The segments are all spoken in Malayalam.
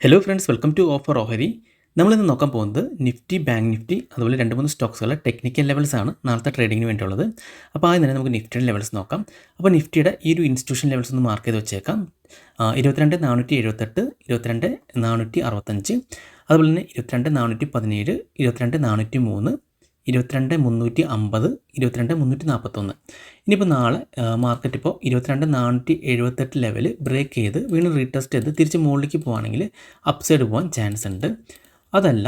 Hello friends, welcome to offer ഓഹരി. നമ്മളിന്ന് നോക്കാൻ പോകുന്നത് നിഫ്റ്റി, ബാങ്ക് നിഫ്റ്റി, അതുപോലെ 2-3 സ്റ്റോക്സുകളുടെ ടെക്നിക്കൽ ലെവൽസ് ആണ് നാളത്തെ ട്രേഡിങ്ങിന് വേണ്ടിയുള്ളത്. അപ്പോൾ ആദ്യം തന്നെ നമുക്ക് നിഫ്റ്റിയുടെ ലെവൽസ് നോക്കാം. അപ്പോൾ നിഫ്റ്റിയുടെ ഈ ഒരു ഇൻസ്റ്റിറ്റ്യൂഷൻ ലെവൽസ് ഒന്ന് മാർക്ക് ചെയ്ത് വെച്ചേക്കാം. 22,478, 22,465, അതുപോലെ തന്നെ 22,417, 22,403, 22,350, 22,341. ഇനിയിപ്പോൾ നാളെ മാർക്കറ്റ് ഇപ്പോൾ 22,478 ലെവൽ ബ്രേക്ക് ചെയ്ത് വീണ്ടും റീടെസ്റ്റ് ചെയ്ത് തിരിച്ച് മുകളിലേക്ക് പോവുകയാണെങ്കിൽ അപ്സൈഡ് പോകാൻ ചാൻസ് ഉണ്ട്. അതല്ല,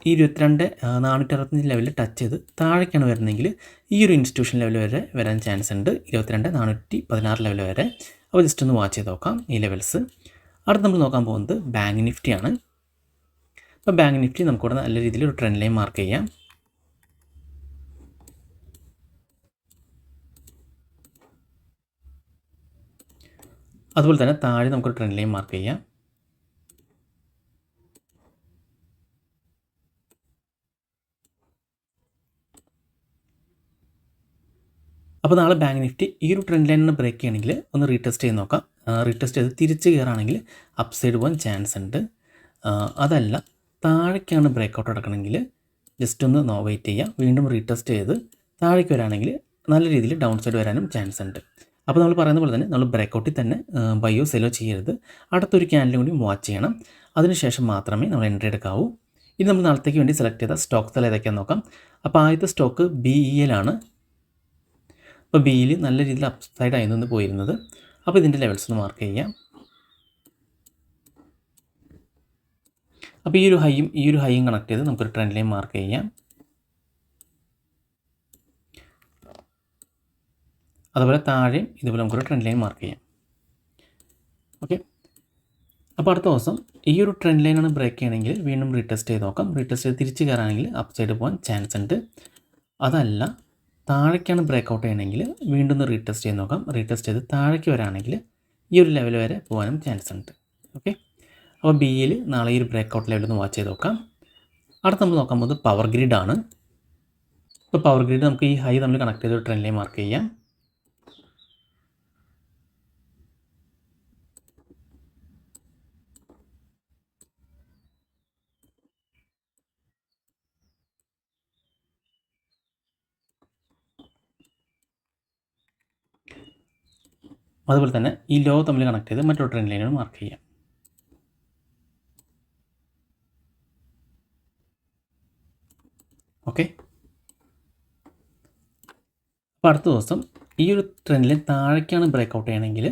ഈ 22,465 ലെവൽ ടച്ച് ചെയ്ത് താഴേക്കാണ് വരുന്നതെങ്കിൽ ഈ ഒരു ഇൻസ്റ്റിറ്റ്യൂഷൻ ലെവൽ വരെ വരാൻ ചാൻസ് ഉണ്ട്, 22,416 ലെവൽ വരെ. അപ്പോൾ ജസ്റ്റ് ഒന്ന് വാച്ച് ചെയ്ത് നോക്കാം ഈ ലെവൽസ്. അടുത്ത് നമ്മൾ നോക്കാൻ പോകുന്നത് ബാങ്ക് നിഫ്റ്റിയാണ്. അപ്പോൾ ബാങ്ക് നിഫ്റ്റി നമുക്കിവിടെ നല്ല രീതിയിൽ ഒരു ട്രെൻഡ് ലൈൻ മാർക്ക് ചെയ്യാം. അതുപോലെ തന്നെ താഴെ നമുക്കൊരു ട്രെൻഡ് ലൈൻ മാർക്ക് ചെയ്യാം. അപ്പോൾ നാളെ ബാങ്ക് നിഫ്റ്റി ഈ ഒരു ട്രെൻഡ് ലൈനിന് ബ്രേക്ക് ചെയ്യണമെങ്കിൽ ഒന്ന് റീടെസ്റ്റ് ചെയ്ത് നോക്കാം. റീടെസ്റ്റ് ചെയ്ത് തിരിച്ച് കയറുകയാണെങ്കിൽ അപ്സൈഡ് പോകാൻ ചാൻസ് ഉണ്ട്. അതല്ല, താഴേക്കാണ് ബ്രേക്കൗട്ട് നടക്കണമെങ്കിൽ ജസ്റ്റ് ഒന്ന് വെയിറ്റ് ചെയ്യാം. വീണ്ടും റീടെസ്റ്റ് ചെയ്ത് താഴേക്ക് വരാണെങ്കിൽ നല്ല രീതിയിൽ ഡൗൺ സൈഡ് വരാനും ചാൻസ് ഉണ്ട്. അപ്പോൾ നമ്മൾ പറയുന്ന പോലെ തന്നെ നമ്മൾ ബ്രേക്കൗട്ടിൽ തന്നെ ബൈയോ സെല്ലോ ചെയ്യരുത്. അടുത്തൊരു ക്യാൻഡിലും കൂടി വാച്ച് ചെയ്യണം. അതിനുശേഷം മാത്രമേ നമ്മൾ എൻട്രി എടുക്കാവൂ. ഇനി നമ്മൾ നാളത്തേക്ക് വേണ്ടി സെലക്ട് ചെയ്ത സ്റ്റോക്സ് ഏതൊക്കെയാണെന്ന് നോക്കാം. അപ്പോൾ ആദ്യത്തെ സ്റ്റോക്ക് BEL ആണ്. അപ്പോൾ BEL നല്ല രീതിയിൽ അപ്സൈഡ് ആയിരുന്നു പോയിരുന്നത്. അപ്പോൾ ഇതിൻ്റെ ലെവൽസ് ഒന്ന് മാർക്ക് ചെയ്യാം. അപ്പോൾ ഈ ഒരു ഹൈയും കണക്ട് ചെയ്ത് നമുക്കൊരു ട്രെൻഡ് ലൈൻ മാർക്ക് ചെയ്യാം. അതുപോലെ താഴെയും ഇതുപോലെ നമുക്കൊരു ട്രെൻഡ് ലൈൻ മാർക്ക് ചെയ്യാം. ഓക്കെ, അപ്പോൾ അടുത്ത ദിവസം ഈ ഒരു ട്രെൻഡ് ലൈനാണ് ബ്രേക്ക് ചെയ്യണമെങ്കിൽ വീണ്ടും റീടെസ്റ്റ് ചെയ്ത് നോക്കാം. റീടെസ്റ്റ് ചെയ്ത് തിരിച്ച് കയറാണെങ്കിൽ അപ്സൈഡ് പോകാൻ ചാൻസ് ഉണ്ട്. അതല്ല, താഴേക്കാണ് ബ്രേക്കൗട്ട് ചെയ്യണമെങ്കിൽ വീണ്ടും ഒന്ന് റീടെസ്റ്റ് ചെയ്ത് നോക്കാം. റീടെസ്റ്റ് ചെയ്ത് താഴേക്ക് വരാണെങ്കിൽ ഈ ഒരു ലെവൽ വരെ പോകാനും ചാൻസ് ഉണ്ട്. ഓക്കെ, അപ്പോൾ BEL നാളെ ഈ ഒരു ബ്രേക്കൗട്ട് ലെവൽ ഒന്ന് വാച്ച് ചെയ്ത് നോക്കാം. അടുത്ത് നമ്മൾ നോക്കാൻ പോകുന്നത് പവർ ഗ്രിഡ് ആണ്. ഇപ്പോൾ പവർ ഗ്രിഡ് നമുക്ക് ഈ ഹൈ നമ്മൾ കണക്ട് ചെയ്ത് ഒരു ട്രെൻഡ് ലൈൻ മാർക്ക് ചെയ്യാം. അതുപോലെ തന്നെ ഈ ലോ തമ്മിൽ കണക്ട് ചെയ്ത് മറ്റൊരു ട്രെൻഡ് ലൈനോട് മാർക്ക് ചെയ്യാം. ഓക്കെ, അപ്പോൾ അടുത്ത ദിവസം ഈ ഒരു ട്രെൻഡ് ലൈൻ താഴേക്കാണ് ബ്രേക്കൗട്ട് ചെയ്യണമെങ്കിൽ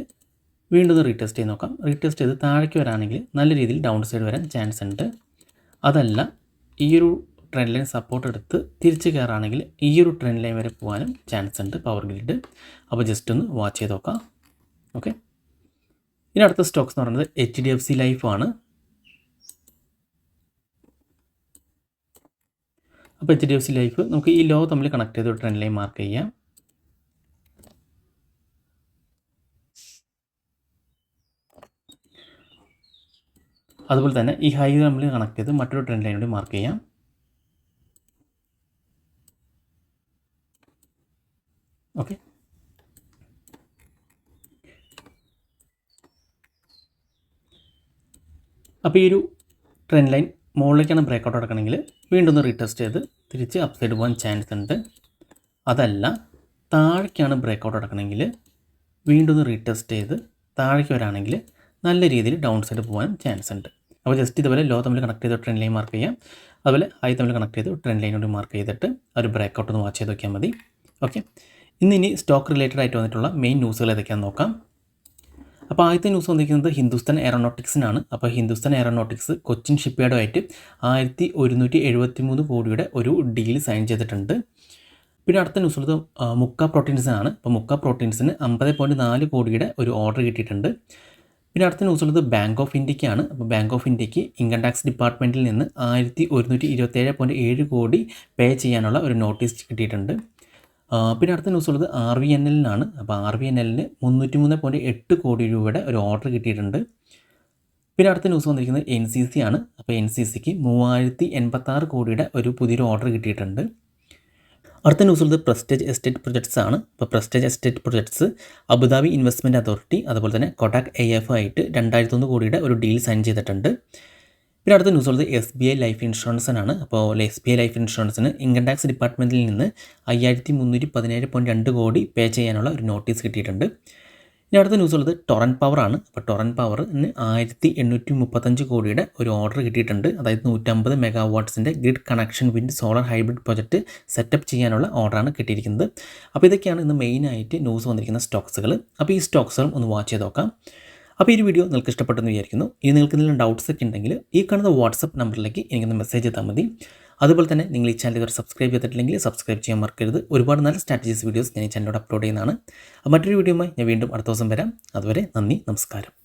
വീണ്ടും ഒന്ന് റീടെസ്റ്റ് ചെയ്ത് നോക്കാം. റീടെസ്റ്റ് ചെയ്ത് താഴേക്ക് വരാണെങ്കിൽ നല്ല രീതിയിൽ ഡൗൺ സൈഡ് വരാൻ ചാൻസ് ഉണ്ട്. അതല്ല, ഈ ഒരു ട്രെൻഡ് ലൈൻ സപ്പോർട്ട് എടുത്ത് തിരിച്ച് കയറുകയാണെങ്കിൽ ഈ ഒരു ട്രെൻഡ് ലൈൻ വരെ പോകാനും ചാൻസ് ഉണ്ട് പവർ ഗ്രിഡ്. അപ്പോൾ ജസ്റ്റ് ഒന്ന് വാച്ച് ചെയ്ത് നോക്കാം. ഓക്കെ, ഇനി അടുത്ത സ്റ്റോക്സ് എന്ന് പറയുന്നത് HDFC ലൈഫ് ആണ്. അപ്പോൾ HDFC ലൈഫ് നമുക്ക് ഈ ലോ തമ്മിൽ കണക്ട് ചെയ്ത് ഒരു ട്രെൻഡ് ലൈൻ മാർക്ക് ചെയ്യാം. അതുപോലെ തന്നെ ഈ ഹൈ തമ്മിൽ കണക്ട് ചെയ്ത് മറ്റൊരു ട്രെൻഡ് ലൈൻ കൂടി മാർക്ക് ചെയ്യാം. ഓക്കെ, അപ്പോൾ ഈ ഒരു ട്രെൻഡ് ലൈൻ മുകളിലേക്കാണ് ബ്രേക്കൗട്ട് നടക്കണമെങ്കിൽ വീണ്ടും ഒന്ന് റീടെസ്റ്റ് ചെയ്ത് തിരിച്ച് അപ്സൈഡ് പോകാൻ ചാൻസ് ഉണ്ട്. അതല്ല, താഴേക്കാണ് ബ്രേക്കൗട്ട് നടക്കണമെങ്കിൽ വീണ്ടും ഒന്ന് റീടെസ്റ്റ് ചെയ്ത് താഴേക്ക് വരാണെങ്കിൽ നല്ല രീതിയിൽ ഡൗൺ സൈഡ് പോകാനും ചാൻസ് ഉണ്ട്. അപ്പോൾ ജസ്റ്റ് ഇതുപോലെ ലോ തമ്മിൽ കണക്ട് ചെയ്ത് ട്രെൻഡ് ലൈൻ മാർക്ക് ചെയ്യാം. അതുപോലെ ഹൈ തമ്മിൽ കണക്ട് ചെയ്ത് ട്രെൻഡ് ലൈനോട് മാർക്ക് ചെയ്തിട്ട് ഒരു ബ്രേക്കൗട്ട് ഒന്ന് വാച്ച് ചെയ്ത് നോക്കിയാൽ മതി. ഓക്കെ, ഇനി സ്റ്റോക്ക് റിലേറ്റഡ് ആയിട്ട് വന്നിട്ടുള്ള മെയിൻ ന്യൂസുകൾ ഏതൊക്കെയാണെന്ന് നോക്കാം. അപ്പോൾ ആദ്യത്തെ ന്യൂസ് വന്നിരിക്കുന്നത് ഹിന്ദുസ്ഥാൻ എയറോനോട്ടിക്സിനാണ്. അപ്പോൾ ഹിന്ദുസ്ഥാൻ എയറോനോട്ടിക്സ് കൊച്ചിൻ ഷിപ്പ്യാർഡുമായിട്ട് 1173 കോടിയുടെ ഒരു ഡീൽ സൈൻ ചെയ്തിട്ടുണ്ട്. പിന്നെ അടുത്ത ന്യൂസ് ഉള്ളത് മുക്ക പ്രോട്ടീൻസിനാണ്. അപ്പോൾ മുക്ക പ്രോട്ടീൻസിന് 50.4 കോടിയുടെ ഒരു ഓർഡർ കിട്ടിയിട്ടുണ്ട്. പിന്നെ അടുത്ത ന്യൂസ് ഉള്ളത് ബാങ്ക് ഓഫ് ഇന്ത്യക്കാണ്. അപ്പോൾ ബാങ്ക് ഓഫ് ഇന്ത്യക്ക് ഇൻകം ടാക്സ് ഡിപ്പാർട്ട്മെൻറ്റിൽ നിന്ന് 1127.7 കോടി പേ ചെയ്യാനുള്ള ഒരു നോട്ടീസ് കിട്ടിയിട്ടുണ്ട്. പിന്നെ അടുത്ത ന്യൂസ് ഉള്ളത് RVNL-നാണ്. അപ്പോൾ RVNL-ന് 303.8 കോടി രൂപയുടെ ഒരു ഓർഡർ കിട്ടിയിട്ടുണ്ട്. പിന്നെ അടുത്ത ന്യൂസ് വന്നിരിക്കുന്നത് NCC ആണ്. അപ്പോൾ NCCക്ക് 3086 കോടിയുടെ ഒരു പുതിയൊരു ഓർഡർ കിട്ടിയിട്ടുണ്ട്. അടുത്ത ന്യൂസ് ഉള്ളത് പ്രസ്റ്റേജ് എസ്റ്റേറ്റ് പ്രൊജക്ട്സ് ആണ്. അപ്പോൾ prestige estate projects Abu Dhabi investment authority അതുപോലെ തന്നെ കൊടാക് AF ആയിട്ട് 2001 കോടിയുടെ ഒരു ഡീൽ സൈൻ ചെയ്തിട്ടുണ്ട്. പിന്നെ അടുത്ത ന്യൂസ് ഉള്ളത് SBI ലൈഫ് ഇൻഷുറൻസിനാണ്. അപ്പോൾ SBI ലൈഫ് ഇൻഷുറൻസിന് ഇൻകം ടാക്സ് ഡിപ്പാർട്ട്മെൻറ്റിൽ നിന്ന് 5317.2 കോടി പേ ചെയ്യാനുള്ള ഒരു നോട്ടീസ് കിട്ടിയിട്ടുണ്ട്. ഇനി അടുത്ത ന്യൂസ് ഉള്ളത് ടൊറൻറ്റ് പവർ ആണ്. അപ്പോൾ ടൊറൻറ്റ് പവറിന് 1835 കോടിയുടെ ഒരു ഓർഡർ കിട്ടിയിട്ടുണ്ട്. അതായത് 150 മെഗാവാട്ട്സിൻ്റെ grid connection wind solar hybrid project setup ചെയ്യാനുള്ള ഓർഡറാണ് കിട്ടിയിരിക്കുന്നത്. അപ്പോൾ ഇതൊക്കെയാണ് ഇന്ന് മെയിനായിട്ട് ന്യൂസ് വന്നിരിക്കുന്ന സ്റ്റോക്സുകൾ. അപ്പോൾ ഈ സ്റ്റോക്സുകളും ഒന്ന് വാച്ച് ചെയ്ത് നോക്കാം. അപ്പോൾ ഈ വീഡിയോ നിങ്ങൾക്ക് ഇഷ്ടപ്പെട്ടെന്ന് വിചാരിക്കുന്നു. ഇനി നിങ്ങൾക്ക് എന്തെങ്കിലും ഡൗട്ട്സ് ഒക്കെ ഉണ്ടെങ്കിൽ ഈ കാണുന്ന വാട്സപ്പ് നമ്പറിലേക്ക് എനിക്കൊന്ന് മെസ്സേജ് ചെയ്താൽ മതി. അതുപോലെ തന്നെ നിങ്ങൾ ഈ ചാനൽ ഇതുവരെ സബ്സ്ക്രൈബ് ചെയ്തിട്ടില്ലെങ്കിൽ സബ്സ്ക്രൈബ് ചെയ്യാൻ മറക്കരുത്. ഒരുപാട് നല്ല സ്ട്രാറ്റജീസ് വീഡിയോസ് ഞാൻ ഈ ചാനലിലൂടെ അപ്ലോഡ് ചെയ്യുന്നതാണ്. മറ്റൊരു വീഡിയോയുമായി ഞാൻ വീണ്ടും അടുത്ത ദിവസം വരാം. അതുവരെ നന്ദി, നമസ്കാരം.